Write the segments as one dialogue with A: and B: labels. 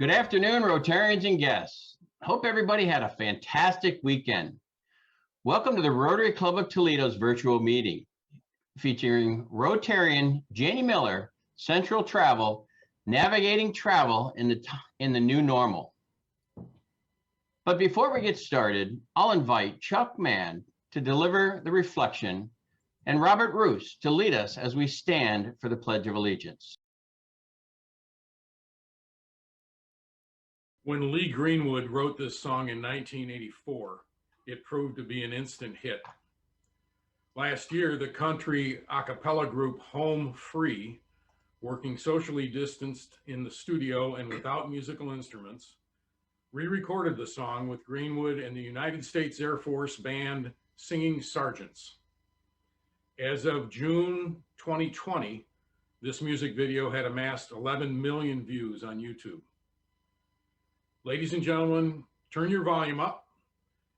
A: Good afternoon, Rotarians and guests. Hope everybody had a fantastic weekend. Welcome to the Rotary Club of Toledo's virtual meeting, featuring Rotarian Jani Miller, Central Travel, Navigating Travel in the New Normal. But before we get started, I'll invite Chuck Mann to deliver the reflection and Robert Roos to lead us as we stand for the Pledge of Allegiance.
B: When Lee Greenwood wrote this song in 1984, it proved to be an instant hit. Last year, the country a cappella group Home Free, working socially distanced in the studio and without musical instruments, re-recorded the song with Greenwood and the United States Air Force band Singing Sergeants. As of June 2020, this music video had amassed 11 million views on YouTube. Ladies and gentlemen, turn your volume up,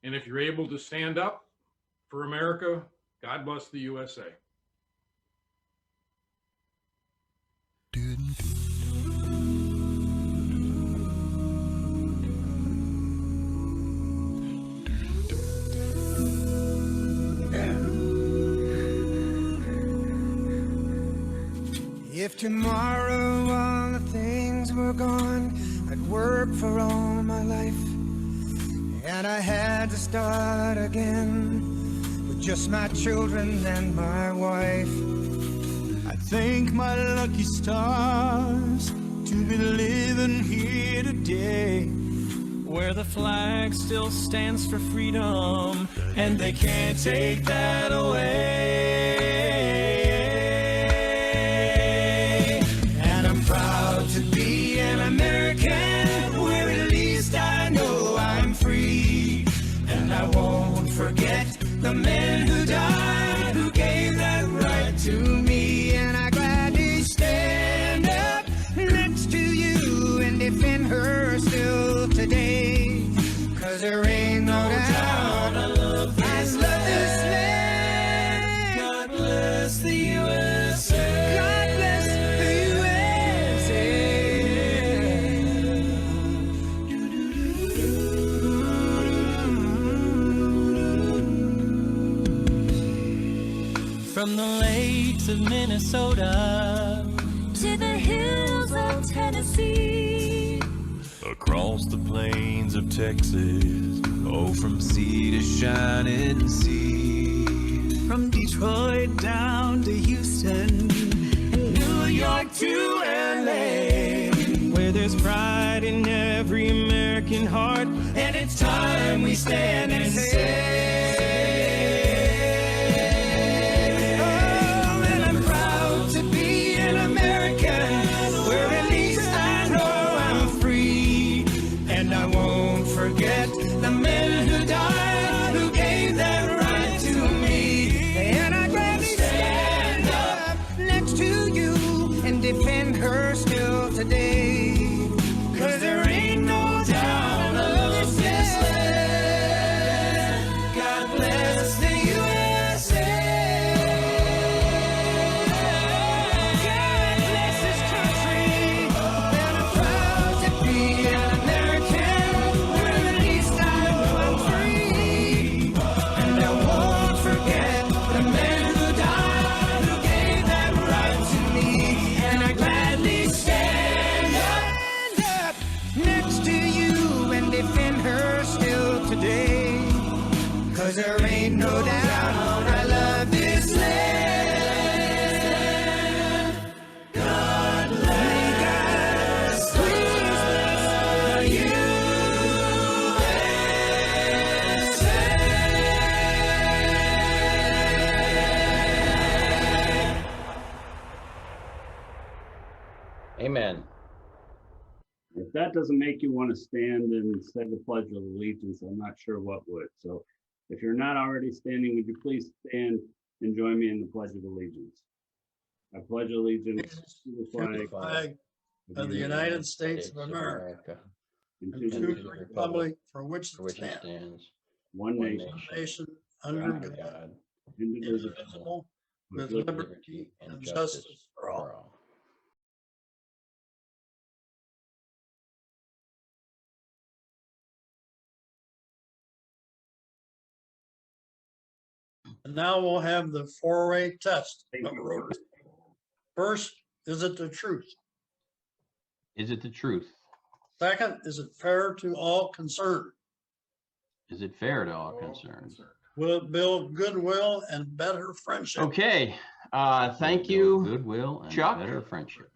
B: and if you're able to stand up for America, God bless the USA.
C: If tomorrow all the things were gone, I'd work for all my life, and I had to start again with just my children and my wife.
D: I thank my lucky stars to be living here today, where the flag still stands for freedom, and they can't take that away. And I'm proud to be an American, where at least I know I'm free. And I won't forget the men who died, who gave that right to me. And I gladly stand up next to you and defend her still today. 'Cause there ain't no doubt I love this land. God bless the USA. God bless the USA. From the lakes of Minnesota
E: to the hills of Tennessee,
F: across the plains of Texas, oh, from sea to shining sea.
D: from Detroit down to Houston, and New York to LA, where there's pride in every American heart, and it's time we stand and say, oh, and I'm proud to be an American, where at least I know I'm free, and I won't forget the men who died, who gave that right to me. And I gladly stand up next to you and defend her still today. 'Cause there ain't no doubt I love this land. God bless the USA. God bless this country. And I'm proud to be an American, where at least I know I'm free. And I won't forget the men who died, who gave that right to me. And I gladly stand up next to you and defend her still today. 'Cause there ain't no doubt I love this land. God bless, please bless the USA.
A: Amen.
G: If that doesn't make you want to stand and say the Pledge of Allegiance, I'm not sure what would. So if you're not already standing, would you please stand and join me in the Pledge of Allegiance? I pledge allegiance to the flag
H: of the United States of America,
G: and
H: and
G: to
H: to
G: the
H: the republic for which it stands,
A: stands
G: one
A: one
G: nation,
H: nation under
A: under
H: God,
A: God,
G: indivisible,
H: indivisible,
G: with
H: with
G: liberty
H: liberty and justice for all. And now we'll have the four-way test
G: Thank
H: of
G: you.
H: Rotary. First, is it the truth?
A: Is it the truth?
H: Second, is it fair to all concerned?
A: Is it fair to all concerned?
H: Will it build goodwill and better friendship?
A: Okay, thank you, goodwill and
H: Chuck.
A: better friendships.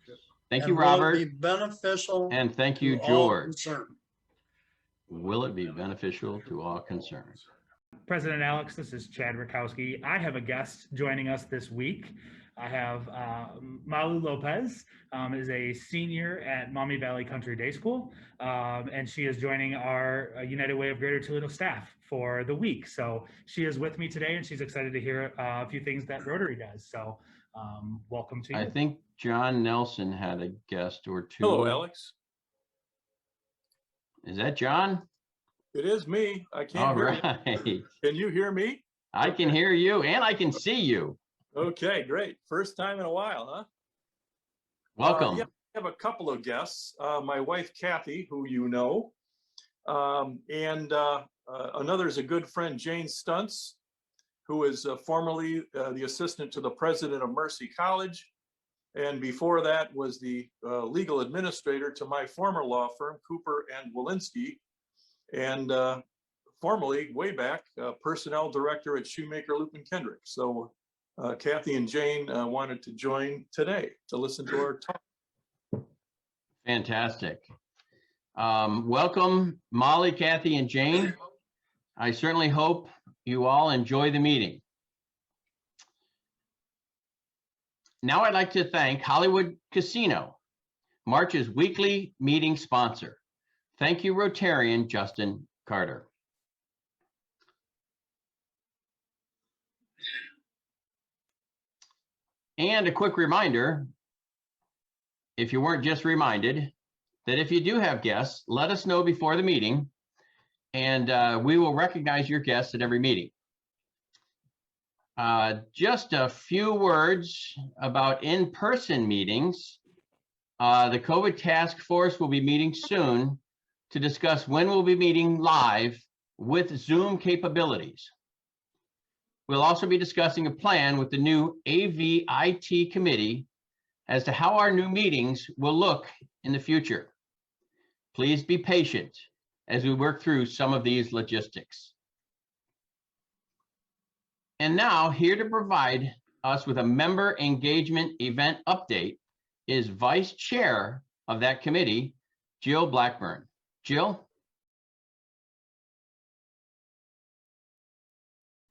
A: Thank
H: And
A: you,
H: will it
A: Robert,
H: be beneficial
A: and thank you,
H: to all
A: George.
H: concerned?
A: Will it be beneficial to all concerned?
I: President Alex, this is Chad Rakowski. I have a guest joining us this week. I have Malu Lopez, is a senior at Maumee Valley Country Day School, and she is joining our United Way of Greater Toledo staff for the week. So she is with me today, and she's excited to hear a few things that Rotary does. So welcome to you.
A: I think John Nelson had a guest or two.
J: Hello, Alex.
A: Is that John?
J: It is me. I can't
A: All
J: hear
A: right.
J: you. Can you hear me?
A: I can hear you and I can see you.
J: Okay, great. First time in a while, huh?
A: Welcome.
J: Yeah, I have a couple of guests. My wife, Kathy, who you know, and another is a good friend, Jane Stuntz, who is formerly the assistant to the president of Mercy College. And before that was the legal administrator to my former law firm, Cooper and Walensky. And formerly, way back, personnel director at Shoemaker, Lupin Kendrick. So Kathy and Jane wanted to join today to listen to our talk.
A: Fantastic. Welcome, Molly, Kathy, and Jane. I certainly hope you all enjoy the meeting. Now I'd like to thank Hollywood Casino, March's weekly meeting sponsor. Thank you, Rotarian Justin Carter. And a quick reminder, if you weren't just reminded, that if you do have guests, let us know before the meeting, and we will recognize your guests at every meeting. Just a few words about in-person meetings. The COVID task force will be meeting soon to discuss when we'll be meeting live with Zoom capabilities. We'll also be discussing a plan with the new AVIT committee as to how our new meetings will look in the future. Please be patient as we work through some of these logistics. And now, here to provide us with a member engagement event update is Vice Chair of that committee, Jill Blackburn. Jill?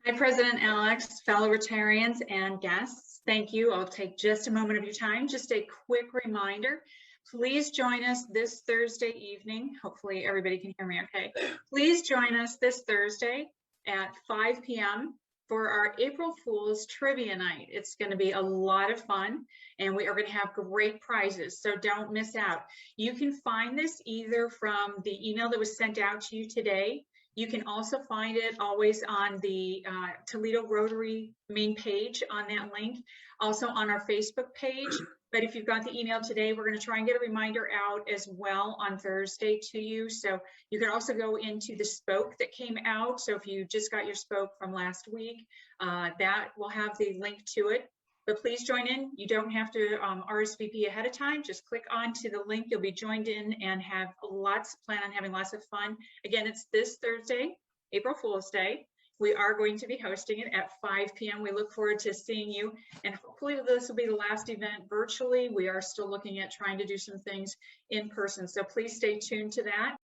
K: Hi, President Alex, fellow Rotarians and guests. Thank you. I'll take just a moment of your time. Just a quick reminder, please join us this Thursday evening. Hopefully everybody can hear me okay. Please join us this Thursday at 5 p.m. for our April Fool's Trivia Night. It's going to be a lot of fun, and we are going to have great prizes, so don't miss out. You can find this either from the email that was sent out to you today. You can also find it always on the Toledo Rotary main page on that link, also on our Facebook page. But if you've got the email today, we're going to try and get a reminder out as well on Thursday to you. So you can also go into the spoke that came out. So if you just got your spoke from last week, that will have the link to it. But please join in. You don't have to RSVP ahead of time. Just click onto the link. You'll be joined in and plan on having lots of fun. Again, it's this Thursday, April Fool's Day. We are going to be hosting it at 5 p.m. We look forward to seeing you, and hopefully this will be the last event virtually. We are still looking at trying to do some things in person, so please stay tuned to that.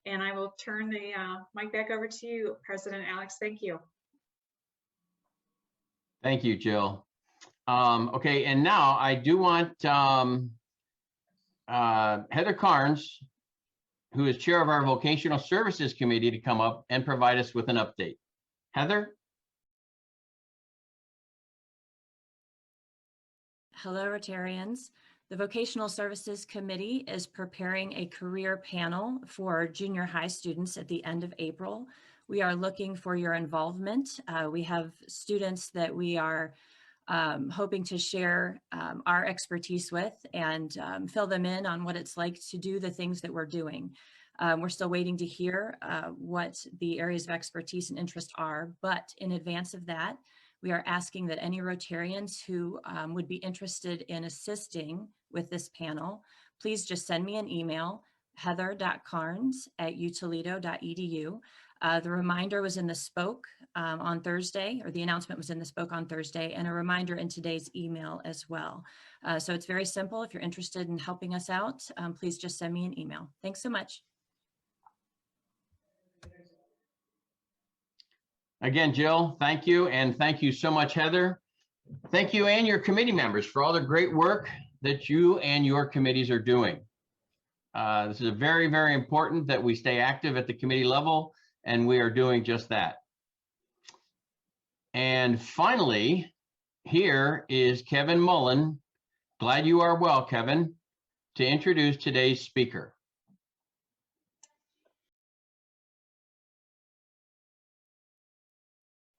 K: And I will turn the mic back over to you, President Alex. Thank you.
A: Thank you, Jill. Okay, and now I do want Heather Carnes, who is chair of our Vocational Services Committee, to come up and provide us with an update. Heather?
L: Hello, Rotarians. The Vocational Services Committee is preparing a career panel for junior high students at the end of April. We are looking for your involvement. We have students that we are hoping to share our expertise with and fill them in on what it's like to do the things that we're doing. We're still waiting to hear what the areas of expertise and interest are, but in advance of that, we are asking that any Rotarians who would be interested in assisting with this panel, please just send me an email, heather.carnes@utoledo.edu. The reminder was in the Spoke on Thursday, or the announcement was in the Spoke on Thursday, and a reminder in today's email as well. So it's very simple. If you're interested in helping us out, please just send me an email. Thanks so much.
A: Again, Jill, thank you. And thank you so much, Heather. Thank you and your committee members for all the great work that you and your committees are doing. This is very, very important that we stay active at the committee level, and we are doing just that. And finally, here is Kevin Mullen. Glad you are well, Kevin, to introduce today's speaker.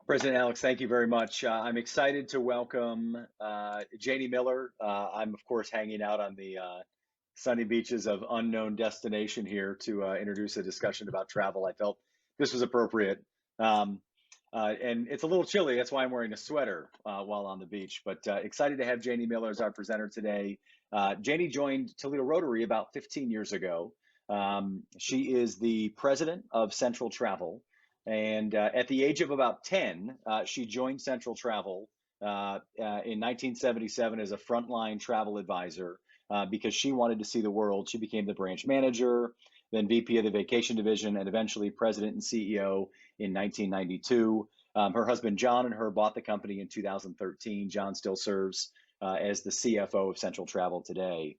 M: President Alex, thank you very much. I'm excited to welcome Jani Miller. I'm, of course, hanging out on the sunny beaches of unknown destination here to introduce a discussion about travel. I felt this was appropriate. And it's a little chilly. That's why I'm wearing a sweater while on the beach. But excited to have Jani Miller as our presenter today. Jani joined Toledo Rotary about 15 years ago. She is the president of Central Travel. And at the age of about 10, she joined Central Travel in 1977 as a frontline travel advisor because she wanted to see the world. She became the branch manager, then VP of the vacation division, and eventually president and CEO in 1992. Her husband, John, and her bought the company in 2013. John still serves as the CFO of Central Travel today.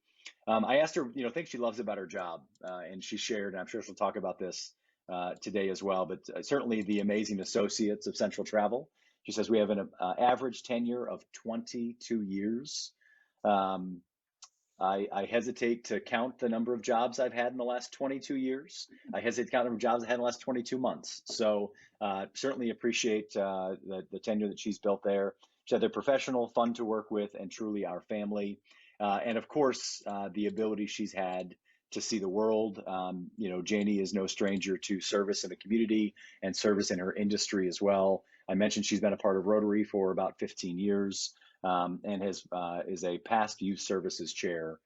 M: I asked her, things she loves about her job, and she shared, and I'm sure she'll talk about this today as well, but certainly the amazing associates of Central Travel. She says we have an average tenure of 22 years. I hesitate to count the number of jobs I've had in the last 22 years. I hesitate to count the number of jobs I've had in the last 22 months. So certainly appreciate the tenure that she's built there. She said they're professional, fun to work with, and truly our family. And of course, the ability she's had to see the world. Jani is no stranger to service in the community and service in her industry as well. I mentioned she's been a part of Rotary for about 15 years and is a past youth services chair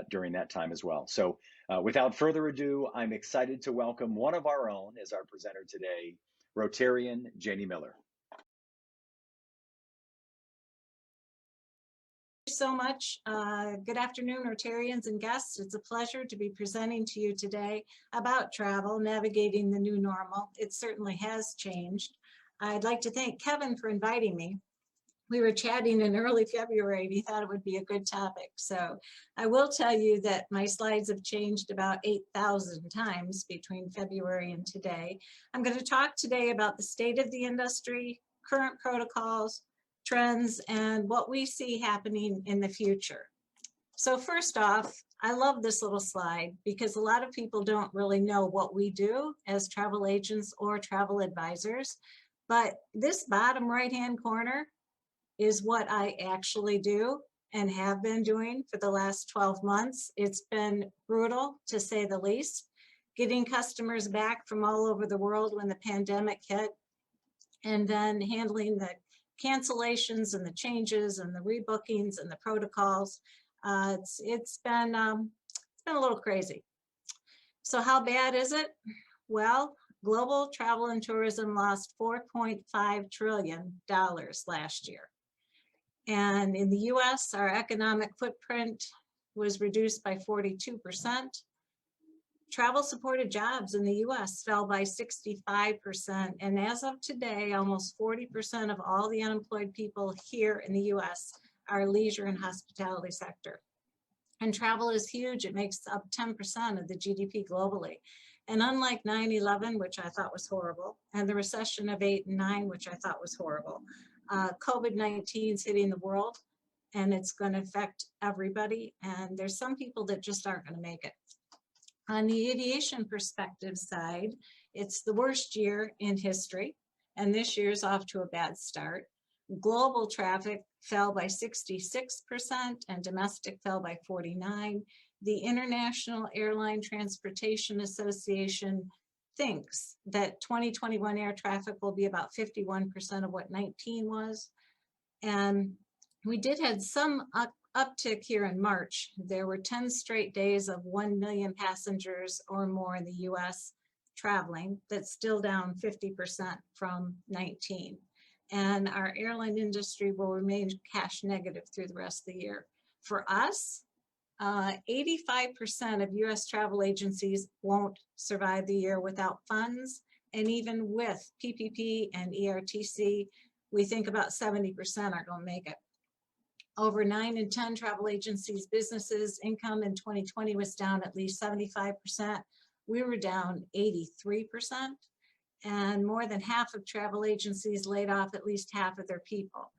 M: during that time as well. So without further ado, I'm excited to welcome one of our own as our presenter today, Rotarian Jani Miller.
N: So much. Good afternoon, Rotarians and guests. It's a pleasure to be presenting to you today about travel, navigating the new normal. It certainly has changed. I'd like to thank Kevin for inviting me. We were chatting in early February and he thought it would be a good topic. So I will tell you that my slides have changed about 8,000 times between February and today. I'm going to talk today about the state of the industry, current protocols, trends, and what we see happening in the future. So first off, I love this little slide because a lot of people don't really know what we do as travel agents or travel advisors, but this bottom right-hand corner is what I actually do and have been doing for the last 12 months. It's been brutal, to say the least, getting customers back from all over the world when the pandemic hit, and then handling the cancellations and the changes and the rebookings and the protocols. It's been a little crazy. So how bad is it? Well, global travel and tourism lost $4.5 trillion last year. And in the US, our economic footprint was reduced by 42%. Travel supported jobs in the US fell by 65%. And as of today, almost 40% of all the unemployed people here in the US are leisure and hospitality sector. And travel is huge. It makes up 10% of the GDP globally. And unlike 9/11, which I thought was horrible, and the recession of 8 and 9, which I thought was horrible, COVID-19 is hitting the world and it's going to affect everybody. And there's some people that just aren't going to make it. On the aviation perspective side, it's the worst year in history, and this year's off to a bad start. Global traffic fell by 66% and domestic fell by 49%. The International Airline Transportation Association thinks that 2021 air traffic will be about 51% of what 19 was. And we did have some uptick here in March. There were 10 straight days of 1 million passengers or more in the US traveling. That's still down 50% from 19. And our airline industry will remain cash negative through the rest of the year. For us, 85% of US travel agencies won't survive the year without funds. And even with PPP and ERTC, we think about 70% are going to make it. Over 9 in 10 travel agencies, businesses income in 2020 was down at least 75%. We were down 83%. And more than half of travel agencies laid off at least half of their people.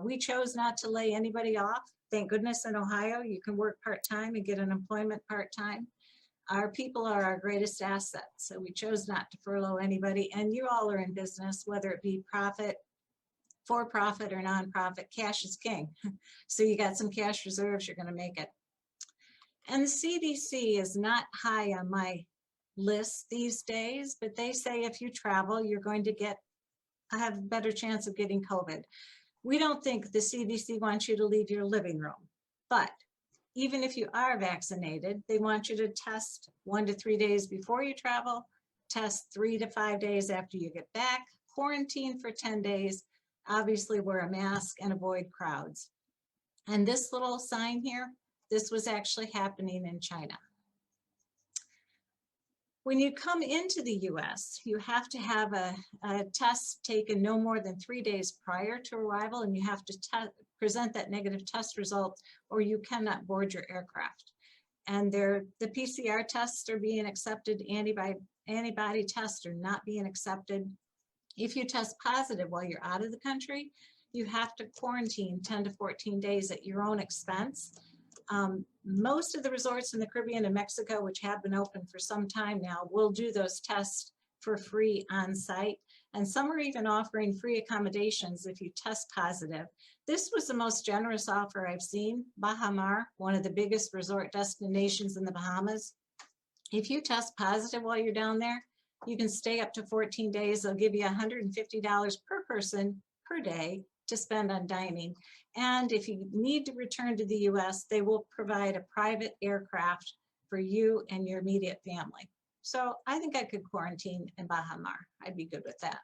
N: We chose not to lay anybody off. Thank goodness in Ohio, you can work part-time and get an employment part-time. Our people are our greatest asset. So we chose not to furlough anybody. And you all are in business, whether it be profit, for-profit or nonprofit, cash is king. So you got some cash reserves, you're going to make it. And the CDC is not high on my list these days, but they say if you travel, you're going to have a better chance of getting COVID. We don't think the CDC wants you to leave your living room, but even if you are vaccinated, they want you to test 1 to 3 days before you travel, test 3 to 5 days after you get back, quarantine for 10 days, obviously wear a mask and avoid crowds. And this little sign here, this was actually happening in China. When you come into the US, you have to have a test taken no more than 3 days prior to arrival, and you have to present that negative test result or you cannot board your aircraft. And the PCR tests are being accepted, antibody tests are not being accepted. If you test positive while you're out of the country, you have to quarantine 10 to 14 days at your own expense. Most of the resorts in the Caribbean and Mexico, which have been open for some time now, will do those tests for free on site. And some are even offering free accommodations if you test positive. This was the most generous offer I've seen. Baha Mar, one of the biggest resort destinations in the Bahamas. If you test positive while you're down there, you can stay up to 14 days. They'll give you $150 per person per day to spend on dining. And if you need to return to the US, they will provide a private aircraft for you and your immediate family. So I think I could quarantine in Baha Mar. I'd be good with that.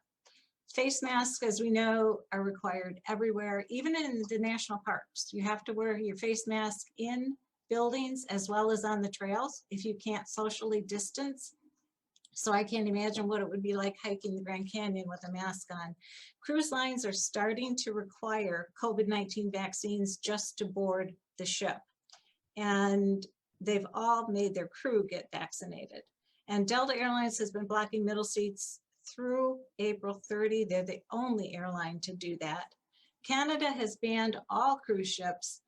N: Face masks, as we know, are required everywhere, even in the national parks. You have to wear your face mask in buildings as well as on the trails if you can't socially distance. So I can't imagine what it would be like hiking the Grand Canyon with a mask on. Cruise lines are starting to require COVID-19 vaccines just to board the ship. And they've all made their crew get vaccinated. And Delta Airlines has been blocking middle seats through April 30. They're the only airline to do that. Canada has banned all cruise ships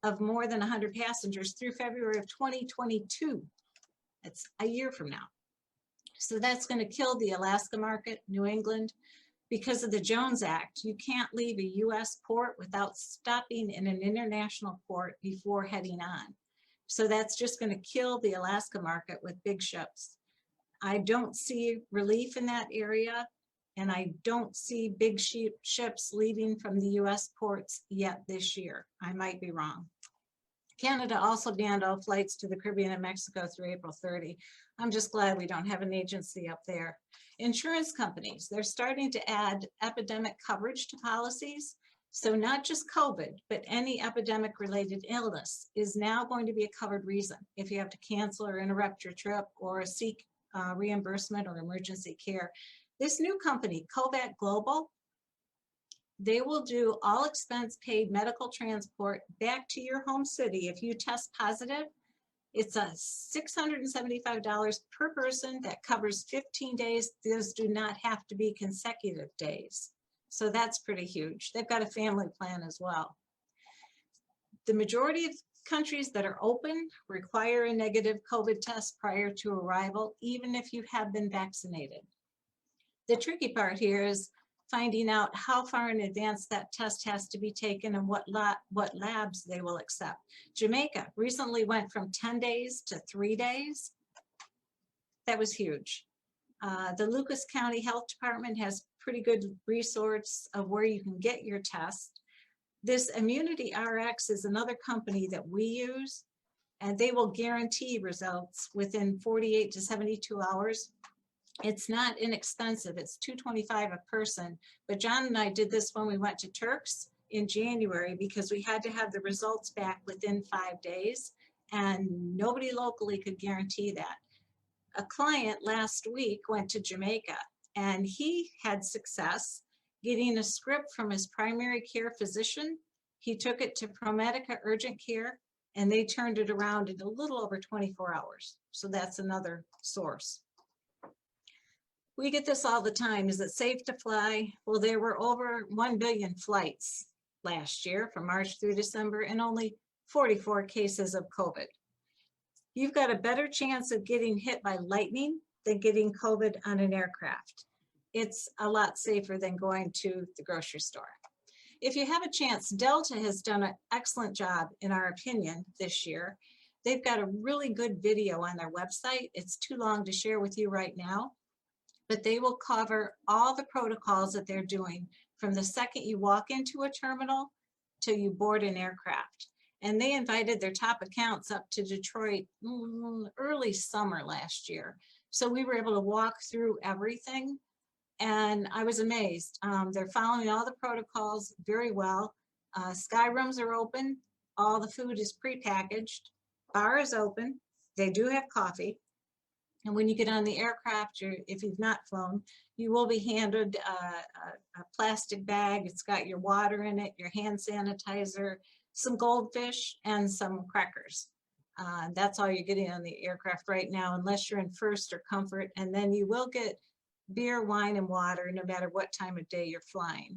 N: of more than 100 passengers through February of 2022. That's a year from now. So that's going to kill the Alaska market, New England. Because of the Jones Act, you can't leave a US port without stopping in an international port before heading on. So that's just going to kill the Alaska market with big ships. I don't see relief in that area, and I don't see big ships leaving from the US ports yet this year. I might be wrong. Canada also banned all flights to the Caribbean and Mexico through April 30. I'm just glad we don't have an agency up there. Insurance companies, they're starting to add epidemic coverage to policies. So not just COVID, but any epidemic related illness is now going to be a covered reason if you have to cancel or interrupt your trip or seek reimbursement or emergency care. This new company, Kovac Global, they will do all expense paid medical transport back to your home city if you test positive. It's a $675 per person that covers 15 days. Those do not have to be consecutive days. So that's pretty huge. They've got a family plan as well. The majority of countries that are open require a negative COVID test prior to arrival, even if you have been vaccinated. The tricky part here is finding out how far in advance that test has to be taken and what labs they will accept. Jamaica recently went from 10 days to 3 days. That was huge. The Lucas County Health Department has pretty good resource of where you can get your test. This Immunity RX is another company that we use, and they will guarantee results within 48 to 72 hours. It's not inexpensive. It's $225 a person. But John and I did this when we went to Turks in January because we had to have the results back within 5 days, and nobody locally could guarantee that. A client last week went to Jamaica, and he had success getting a script from his primary care physician. He took it to ProMedica Urgent Care, and they turned it around in a little over 24 hours. So that's another source. We get this all the time. Is it safe to fly? Well, there were over 1 billion flights last year from March through December, and only 44 cases of COVID. You've got a better chance of getting hit by lightning than getting COVID on an aircraft. It's a lot safer than going to the grocery store. If you have a chance, Delta has done an excellent job, in our opinion, this year. They've got a really good video on their website. It's too long to share with you right now, but they will cover all the protocols that they're doing from the second you walk into a terminal till you board an aircraft. And they invited their top accounts up to Detroit early summer last year. So we were able to walk through everything, and I was amazed. They're following all the protocols very well. Sky rooms are open. All the food is prepackaged. Bar is open. They do have coffee. And when you get on the aircraft, if you've not flown, you will be handed a plastic bag. It's got your water in it, your hand sanitizer, some goldfish, and some crackers. That's all you're getting on the aircraft right now, unless you're in first or comfort. And then you will get beer, wine, and water no matter what time of day you're flying.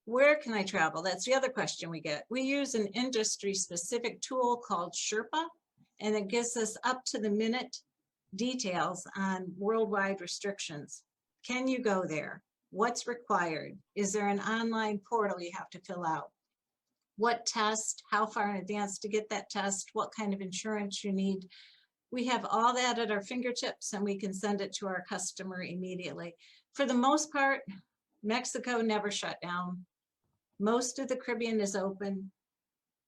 N: Where can I travel? That's the other question we get. We use an industry-specific tool called Sherpa, and it gives us up-to-the-minute details on worldwide restrictions. Can you go there? What's required? Is there an online portal you have to fill out? What test? How far in advance to get that test? What kind of insurance you need? We have all that at our fingertips, and we can send it to our customer immediately. For the most part, Mexico never shut down. Most of the Caribbean is open.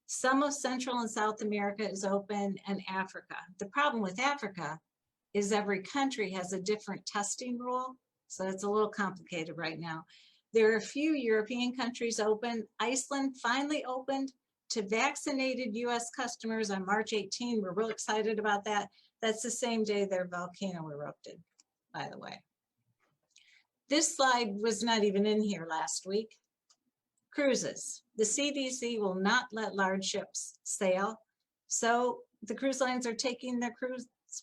N: Some of Central and South America is open, and Africa. The problem with Africa is every country has a different testing rule, so it's a little complicated right now. There are a few European countries open. Iceland finally opened to vaccinated US customers on March 18. We're real excited about that. That's the same day their volcano erupted, by the way. This slide was not even in here last week. Cruises. The CDC will not let large ships sail, so the cruise lines are taking their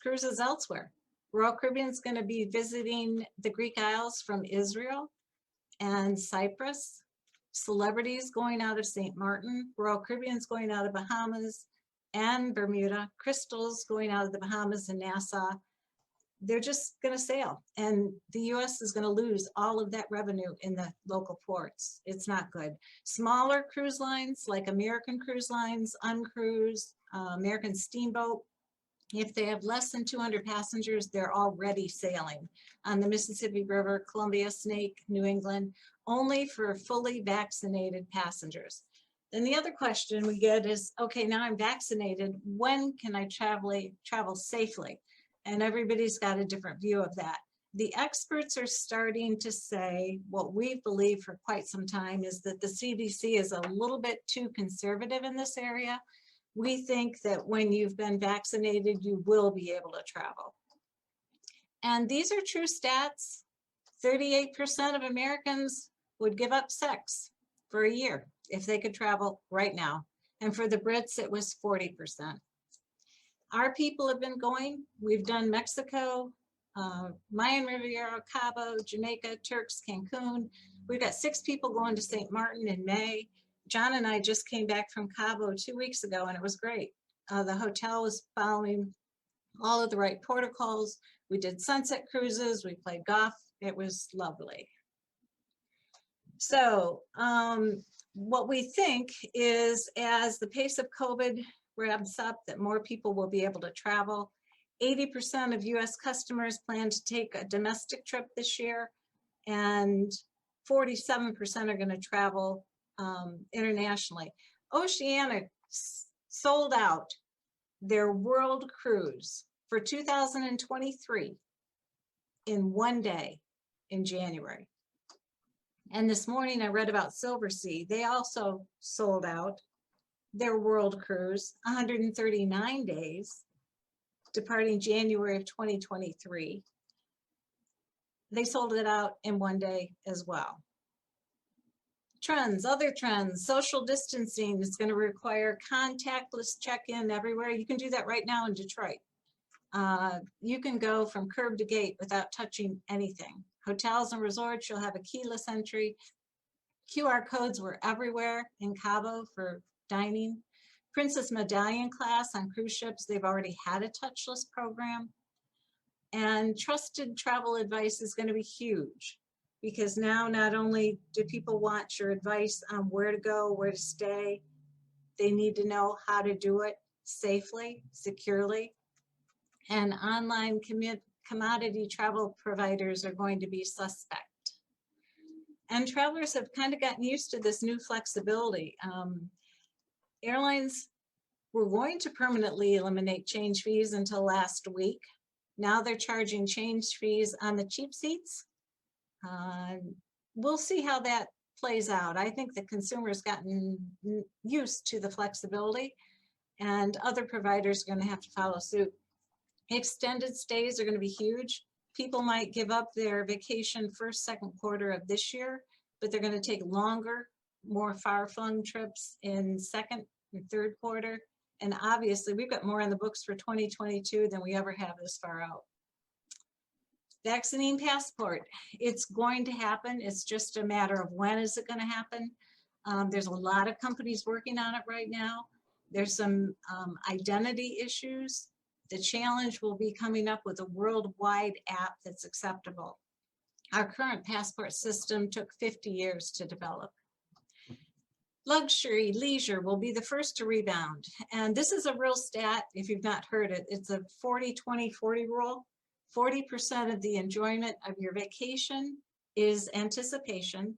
N: cruises elsewhere. Royal Caribbean's going to be visiting the Greek Isles from Israel and Cyprus. Celebrities going out of St. Martin. Royal Caribbean's going out of Bahamas and Bermuda. Crystal's going out of the Bahamas and Nassau. They're just going to sail, and the US is going to lose all of that revenue in the local ports. It's not good. Smaller cruise lines like American Cruise Lines, Uncruise, American Steamboat, if they have less than 200 passengers, they're already sailing on the Mississippi River, Columbia, Snake, New England, only for fully vaccinated passengers. Then the other question we get is, okay, now I'm vaccinated, when can I travel safely? And everybody's got a different view of that. The experts are starting to say what we've believed for quite some time is that the CDC is a little bit too conservative in this area. We think that when you've been vaccinated, you will be able to travel. And these are true stats. 38% of Americans would give up sex for a year if they could travel right now. And for the Brits, it was 40%. Our people have been going. We've done Mexico, Mayan Riviera, Cabo, Jamaica, Turks, Cancun. We've got 6 people going to St. Martin in May. John and I just came back from Cabo 2 weeks ago, and it was great. The hotel was following all of the right protocols. We did sunset cruises. We played golf. It was lovely. So what we think is as the pace of COVID ramps up, that more people will be able to travel. 80% of US customers plan to take a domestic trip this year, and 47% are going to travel internationally. Oceania sold out their world cruise for 2023 in one day in January. And this morning I read about Silversea. They also sold out their world cruise, 139 days, departing January of 2023. They sold it out in one day as well. Trends, other trends, social distancing is going to require contactless check-in everywhere. You can do that right now in Detroit. You can go from curb to gate without touching anything. Hotels and resorts, you'll have a keyless entry. QR codes were everywhere in Cabo for dining. Princess Medallion class on cruise ships, they've already had a touchless program. And trusted travel advice is going to be huge, because now not only do people want your advice on where to go, where to stay, they need to know how to do it safely, securely. And online commodity travel providers are going to be suspect. And travelers have kind of gotten used to this new flexibility. Airlines were going to permanently eliminate change fees until last week. Now they're charging change fees on the cheap seats. We'll see how that plays out. I think the consumer's gotten used to the flexibility, and other providers are going to have to follow suit. Extended stays are going to be huge. People might give up their vacation first, second quarter of this year, but they're going to take longer, more far-flung trips in second and third quarter. And obviously, we've got more on the books for 2022 than we ever have this far out. Vaccine passport, it's going to happen. It's just a matter of when is it going to happen. There's a lot of companies working on it right now. There's some identity issues. The challenge will be coming up with a worldwide app that's acceptable. Our current passport system took 50 years to develop. Luxury, leisure will be the first to rebound. And this is a real stat, if you've not heard it. It's a 40-20-40 rule. 40% of the enjoyment of your vacation is anticipation.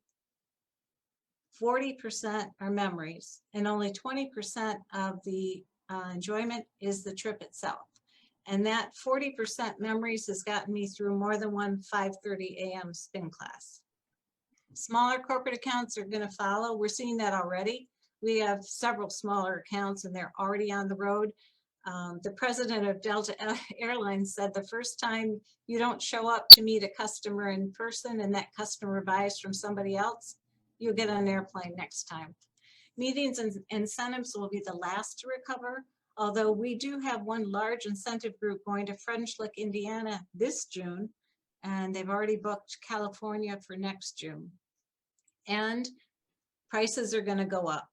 N: 40% are memories, and only 20% of the enjoyment is the trip itself. And that 40% memories has gotten me through more than one 5:30 a.m. spin class. Smaller corporate accounts are going to follow. We're seeing that already. We have several smaller accounts and they're already on the road. The president of Delta Airlines said the first time you don't show up to meet a customer in person and that customer buys from somebody else, you'll get on an airplane next time. Meetings and incentives will be the last to recover, although we do have one large incentive group going to French Lick, Indiana this June, and they've already booked California for next June. And prices are going to go up.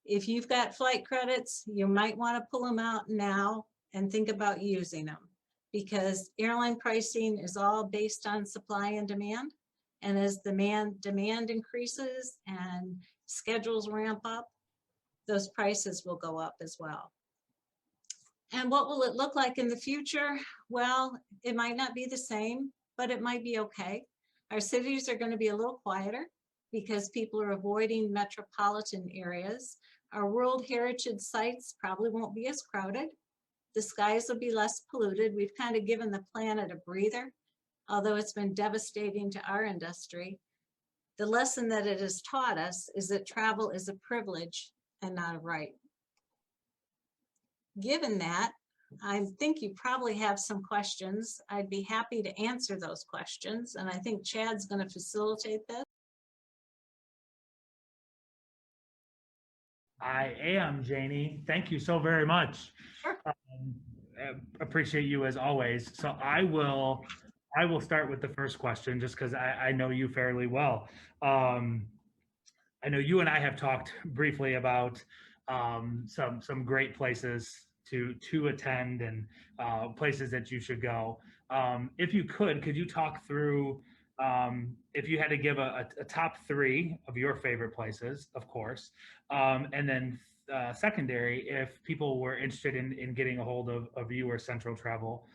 N: If you've got flight credits, you might want to pull them out now and think about using them, because airline pricing is all based on supply and demand. And as demand increases and schedules ramp up, those prices will go up as well. And what will it look like in the future? Well, it might not be the same, but it might be okay. Our cities are going to be a little quieter because people are avoiding metropolitan areas. Our World Heritage sites probably won't be as crowded. The skies will be less polluted. We've kind of given the planet a breather, although it's been devastating to our industry. The lesson that it has taught us is that travel is a privilege and not a right. Given that, I think you probably have some questions. I'd be happy to answer those questions, and I think Chad's going to facilitate this.
I: I am, Janie. Thank you so very much.
N: Sure.
I: Appreciate you as always. So I will start with the first question just because I know you fairly well. I know you and I have talked briefly about some great places to attend and places that you should go. If you could you talk through if you had to give a top 3 of your favorite places, of course, and then secondary, if people were interested in getting a hold of you or Central Travel,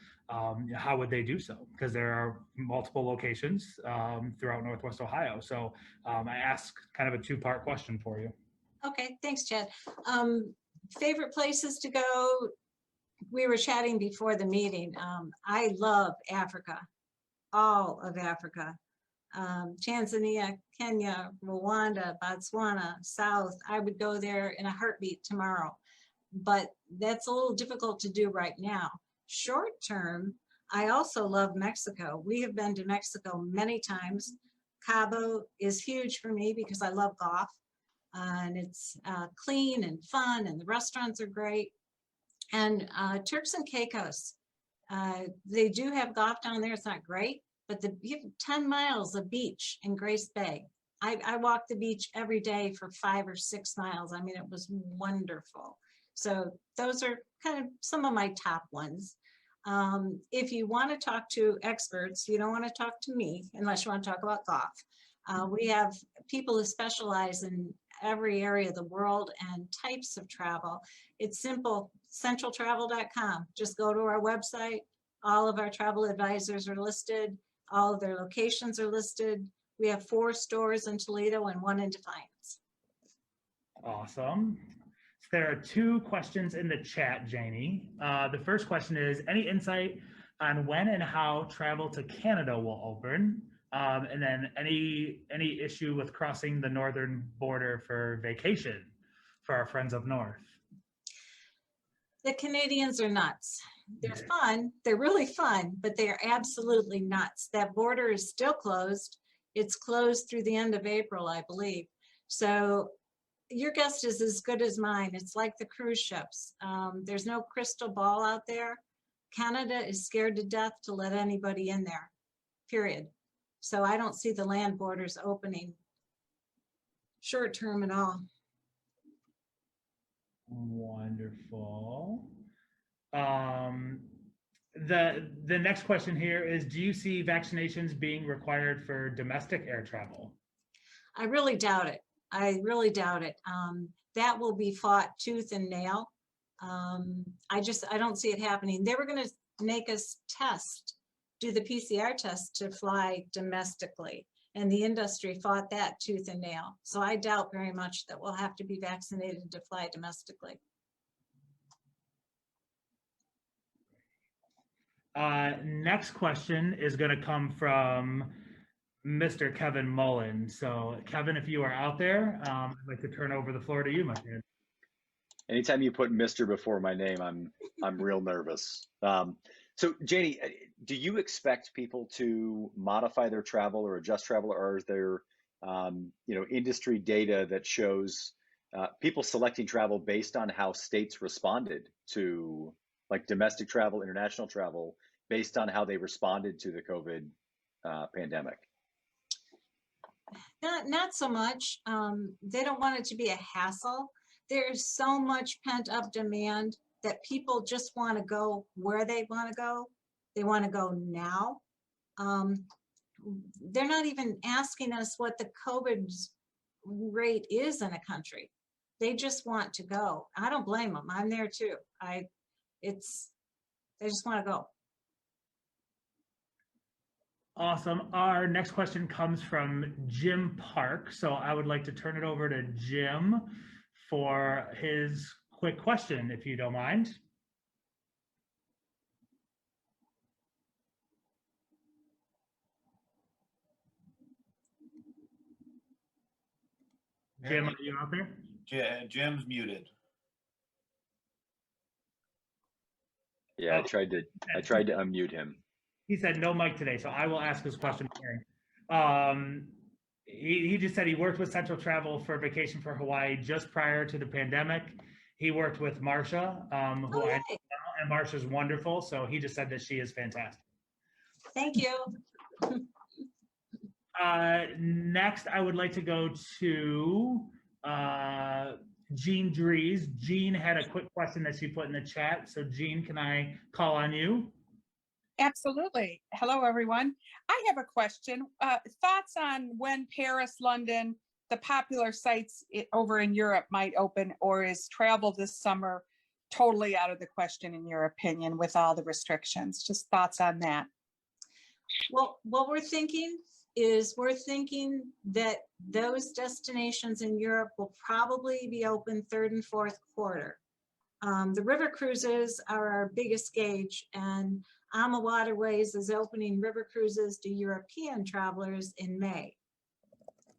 I: how would they do so? Because there are multiple locations throughout Northwest Ohio. So I ask kind of a 2-part question for you.
N: Okay, thanks, Chad. Favorite places to go? We were chatting before the meeting. I love Africa, all of Africa. Tanzania, Kenya, Rwanda, Botswana, South. I would go there in a heartbeat tomorrow, but that's a little difficult to do right now. Short term, I also love Mexico. We have been to Mexico many times. Cabo is huge for me because I love golf, and it's clean and fun, and the restaurants are great. And Turks and Caicos, they do have golf down there. It's not great, but you have 10 miles of beach in Grace Bay. I walk the beach every day for 5 or 6 miles. I mean, it was wonderful. So those are kind of some of my top ones. If you want to talk to experts, you don't want to talk to me unless you want to talk about golf. We have people who specialize in every area of the world and types of travel. It's simple, centraltravel.com. Just go to our website. All of our travel advisors are listed. All of their locations are listed. We have 4 stores in Toledo and 1 in Defiance.
I: Awesome. So there are 2 questions in the chat, Janie. The first question is, any insight on when and how travel to Canada will open? And then any issue with crossing the northern border for vacation for our friends up north?
N: The Canadians are nuts. They're fun. They're really fun, but they are absolutely nuts. That border is still closed. It's closed through the end of April, I believe. So your guess is as good as mine. It's like the cruise ships. There's no crystal ball out there. Canada is scared to death to let anybody in there, period. So I don't see the land borders opening short term at all.
I: Wonderful. The next question here is, do you see vaccinations being required for domestic air travel?
N: I really doubt it. I really doubt it. That will be fought tooth and nail. I don't see it happening. They were going to make us do the PCR test to fly domestically, and the industry fought that tooth and nail. So I doubt very much that we'll have to be vaccinated to fly domestically.
I: Next question is going to come from Mr. Kevin Mullen. So Kevin, if you are out there, I'd like to turn over the floor to you, my friend.
M: Anytime you put Mr. before my name, I'm real nervous. So Janie, do you expect people to modify their travel or adjust travel, or is there industry data that shows people selecting travel based on how states responded to, like, domestic travel, international travel, based on how they responded to the COVID pandemic?
N: Not so much. They don't want it to be a hassle. There's so much pent up demand that people just want to go where they want to go. They want to go now. They're not even asking us what the COVID rate is in a country. They just want to go. I don't blame them. I'm there too. They just want to go.
I: Awesome. Our next question comes from Jim Park. So I would like to turn it over to Jim for his quick question, if you don't mind. Jim, are you out there?
O: Jim's muted.
M: Yeah, I tried to unmute him.
I: He said no mic today, so I will ask his question here. He just said he worked with Central Travel for vacation for Hawaii just prior to the pandemic. He worked with Marsha, who I know now, and Marsha's wonderful. So he just said that she is fantastic.
N: Thank you.
I: Next, I would like to go to Jean Dries. Jean had a quick question that she put in the chat. So Jean, can I call on you?
O: Absolutely. Hello, everyone. I have a question. Thoughts on when Paris, London, the popular sites over in Europe might open, or is travel this summer totally out of the question in your opinion with all the restrictions? Just thoughts on that.
N: Well, what we're thinking that those destinations in Europe will probably be open third and fourth quarter. The river cruises are our biggest gauge, and AMA Waterways is opening river cruises to European travelers in May.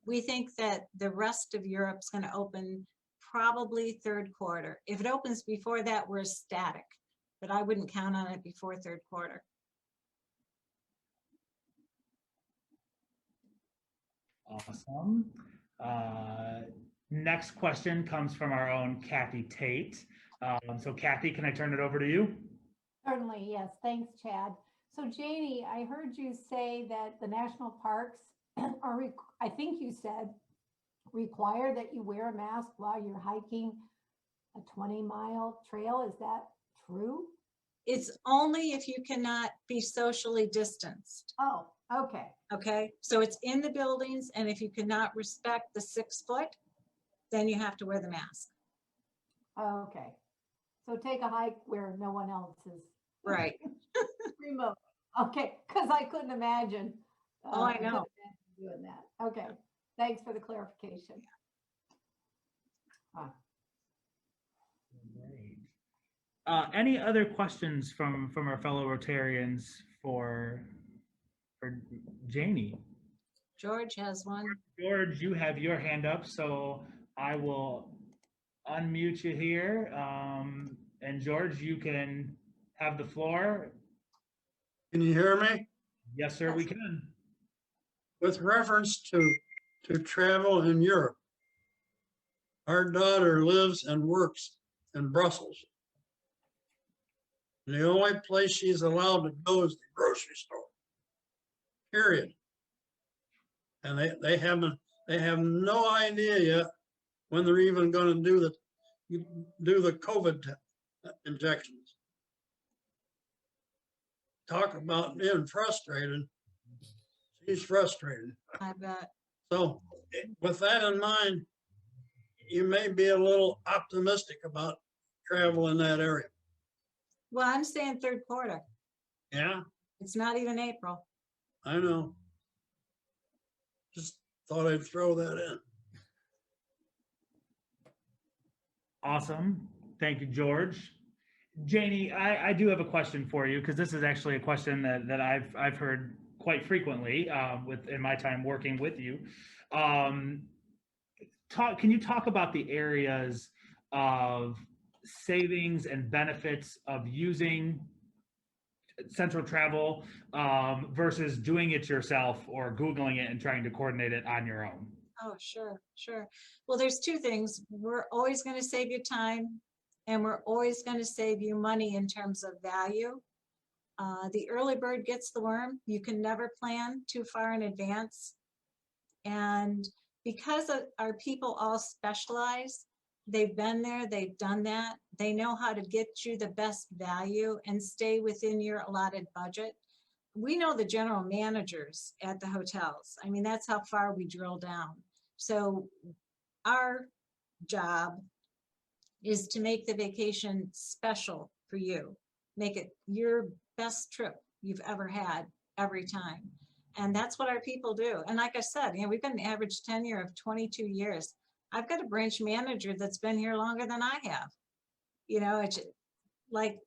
N: We think that the rest of Europe's going to open probably third quarter. If it opens before that, we're ecstatic, but I wouldn't count on it before third quarter.
I: Awesome. Next question comes from our own Kathy Tate. So Kathy, can I turn it over to you?
P: Certainly, yes. Thanks, Chad. So Janie, I heard you say that the national parks are, I think you said, require that you wear a mask while you're hiking a 20-mile trail. Is that true?
N: It's only if you cannot be socially distanced.
P: Oh, okay.
N: Okay, so it's in the buildings, and if you cannot respect the 6 foot, then you have to wear the mask.
P: Okay. So take a hike where no one else is.
N: Right.
P: Remote. Okay, because I couldn't imagine.
N: Oh, I know.
P: Doing that. Okay. Thanks for the clarification.
I: Great. Any other questions from our fellow Rotarians for Janie?
N: George has one.
I: George, you have your hand up, so I will unmute you here. And George, you can have the floor.
H: Can you hear me?
I: Yes, sir, we can.
H: With reference to travel in Europe, our daughter lives and works in Brussels. And the only place she's allowed to go is the grocery store. Period. And they have no idea yet when they're even going to do the COVID injections. Talk about being frustrated. She's frustrated.
N: I bet.
H: So with that in mind, you may be a little optimistic about travel in that area.
N: Well, I'm saying third quarter.
H: Yeah,
N: It's not even April.
H: I know. Just thought I'd throw that in.
I: Awesome. Thank you, George. Janie, I do have a question for you, because this is actually a question that I've heard quite frequently in my time working with you. Can you talk about the areas of savings and benefits of using central travel versus doing it yourself or Googling it and trying to coordinate it on your own?
N: Oh, sure. Well, there's two things. We're always going to save you time, and we're always going to save you money in terms of value. The early bird gets the worm. You can never plan too far in advance. And because our people all specialize, they've been there, they've done that. They know how to get you the best value and stay within your allotted budget. We know the general managers at the hotels. I mean, that's how far we drill down. So our job is to make the vacation special for you. Make it your best trip you've ever had every time. And that's what our people do. And like I said, we've got an average tenure of 22 years. I've got a branch manager that's been here longer than I have. It's like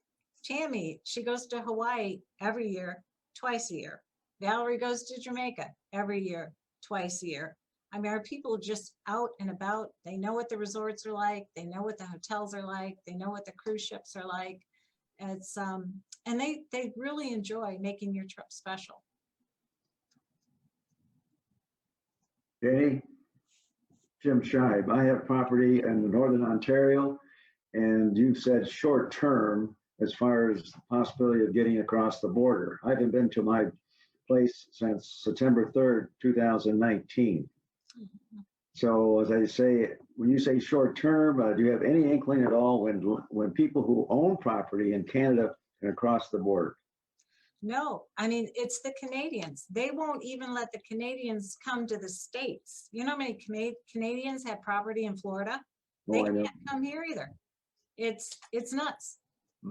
N: Tammy, she goes to Hawaii every year, twice a year. Valerie goes to Jamaica every year, twice a year. I mean, our people are just out and about. They know what the resorts are like. They know what the hotels are like. They know what the cruise ships are like. It's and they really enjoy making your trip special.
Q: Janie, Jim Scheib. I have property in Northern Ontario, and you've said short term as far as the possibility of getting across the border. I haven't been to my place since September 3rd, 2019. So as I say, when you say short term, do you have any inkling at all when people who own property in Canada can cross the border?
N: No, I mean, it's the Canadians. They won't even let the Canadians come to the States. You know how many Canadians have property in Florida? They
Q: Oh, I know.
N: can't come here either. It's nuts.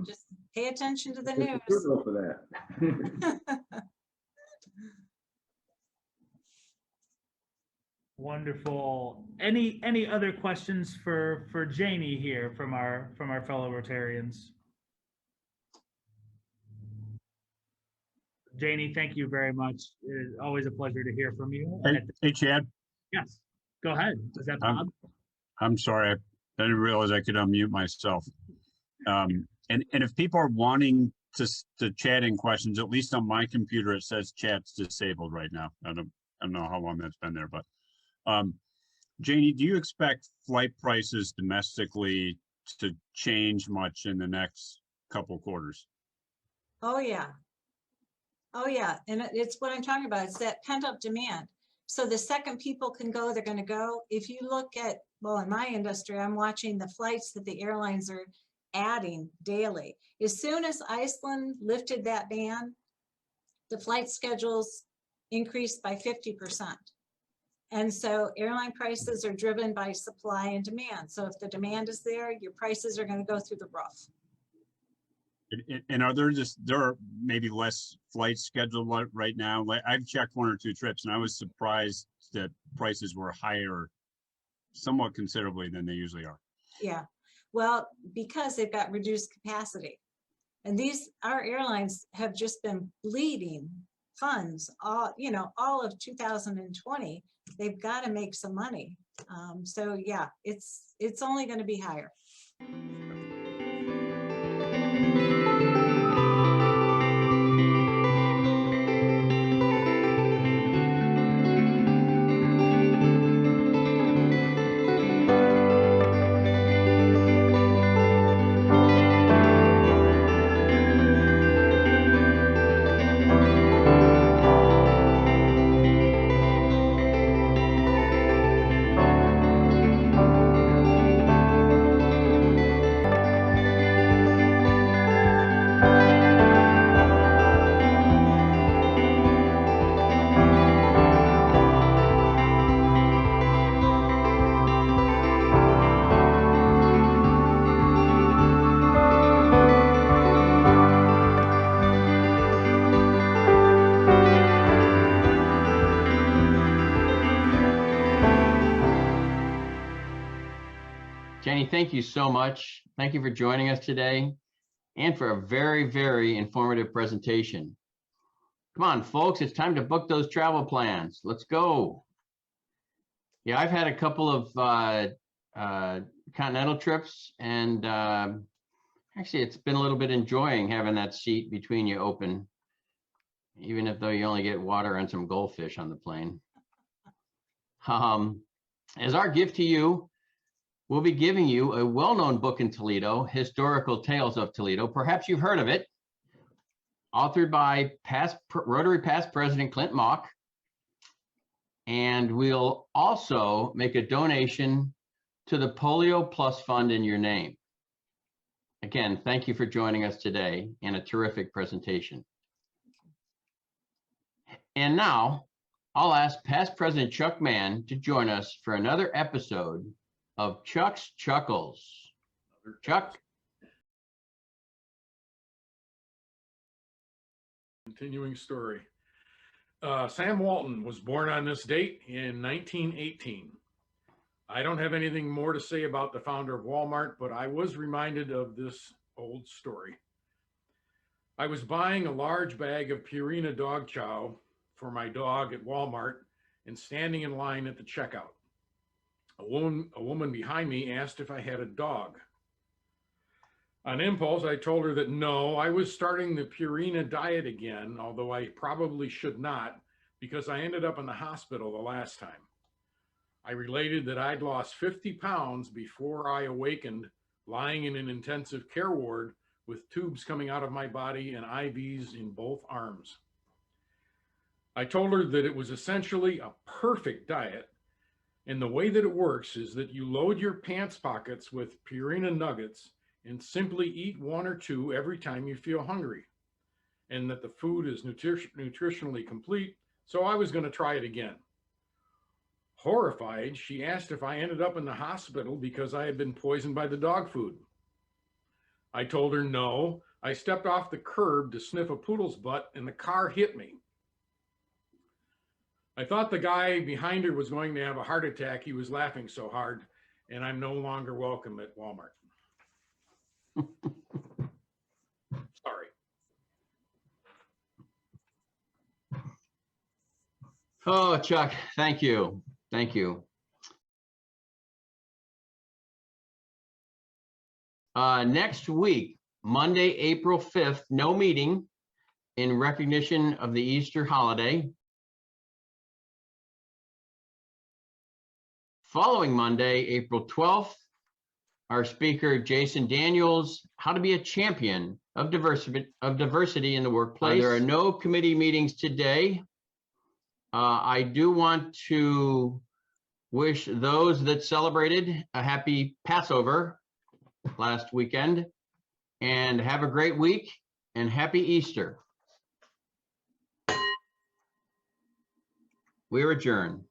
N: Just pay attention to the
Q: There's a
N: news.
Q: turbo for that.
I: Wonderful. Any other questions for Jani here from our fellow Rotarians? Jani, thank you very much. It is always a pleasure to hear from you.
R: Hey, Chad.
I: Yes, go ahead. Is that Bob?
R: I'm sorry. I didn't realize I could unmute myself. And if people are wanting to chat in questions, at least on my computer, it says chat's disabled right now. I don't know how long that's been there, but Jani, do you expect flight prices domestically to change much in the next couple quarters?
N: Oh, yeah. Oh, yeah. And it's what I'm talking about. It's that pent up demand. So the second people can go, they're going to go. If you look at, well, in my industry, I'm watching the flights that the airlines are adding daily. As soon as Iceland lifted that ban, the flight schedules increased by 50%. And so airline prices are driven by supply and demand. So if the demand is there, your prices are going to go through the roof.
R: And are there are maybe less flights scheduled right now? Like I've checked 1 or 2 trips and I was surprised that prices were higher somewhat considerably than they usually are.
N: Yeah, well, because they've got reduced capacity. And our airlines have just been bleeding funds all of 2020. They've got to make some money. So yeah, it's only going to be higher.
A: Jani, thank you so much. Thank you for joining us today and for a very, very informative presentation. Come on, folks, it's time to book those travel plans. Let's go. Yeah, I've had a couple of continental trips, and actually it's been a little bit enjoying having that seat between you open, even if though you only get water and some goldfish on the plane. As our gift to you, we'll be giving you a well-known book in Toledo, Historical Tales of Toledo. Perhaps you've heard of it. Authored by Rotary past President Clint Mock. And we'll also make a donation to the Polio Plus Fund in your name. Again, thank you for joining us today and a terrific presentation. And now I'll ask past President Chuck Mann to join us for another episode of Chuck's Chuckles. Chuck.
B: Continuing story. Sam Walton was born on this date in 1918. I don't have anything more to say about the founder of Walmart, but I was reminded of this old story. I was buying a large bag of Purina dog chow for my dog at Walmart and standing in line at the checkout. A woman behind me asked if I had a dog. On impulse, I told her that no, I was starting the Purina diet again, although I probably should not, because I ended up in the hospital the last time. I related that I'd lost 50 pounds before I awakened, lying in an intensive care ward with tubes coming out of my body and IVs in both arms. I told her that it was essentially a perfect diet, and the way that it works is that you load your pants pockets with Purina nuggets and simply eat 1 or 2 every time you feel hungry. and that the food is nutritionally complete, so I was going to try it again. Horrified, she asked if I ended up in the hospital because I had been poisoned by the dog food. I told her no. I stepped off the curb to sniff a poodle's butt and the car hit me. I thought the guy behind her was going to have a heart attack. He was laughing so hard, and I'm no longer welcome at Walmart. Sorry.
A: Oh, Chuck, thank you. Thank you. Next week, Monday, April 5th, no meeting in recognition of the Easter holiday. Following Monday, April 12th, our speaker, Jason Daniels, how to be a champion of diversity in the workplace. There are no committee meetings today. I do want to wish those that celebrated a happy Passover last weekend, and have a great week and happy Easter. We're adjourned.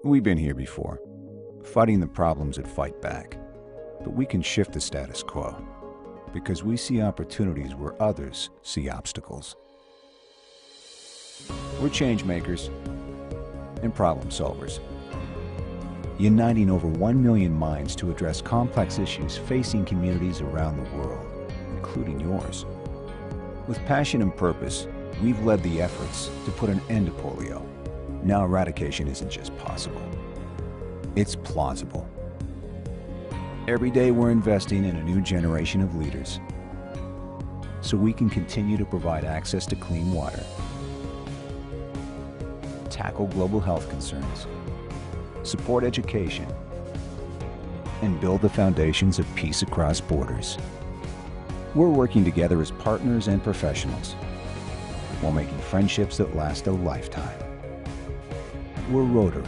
S: We've been here before, fighting the problems that fight back. But we can shift the status quo, because we see opportunities where others see obstacles. We're change makers and problem solvers, uniting over 1 million minds to address complex issues facing communities around the world, including yours. With passion and purpose, we've led the efforts to put an end to polio. Now eradication isn't just possible, it's plausible. Every day we're investing in a new generation of leaders so we can continue to provide access to clean water, tackle global health concerns, support education, and build the foundations of peace across borders. We're working together as partners and professionals while making friendships that last a lifetime. We're Rotary,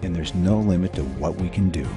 S: and there's no limit to what we can do.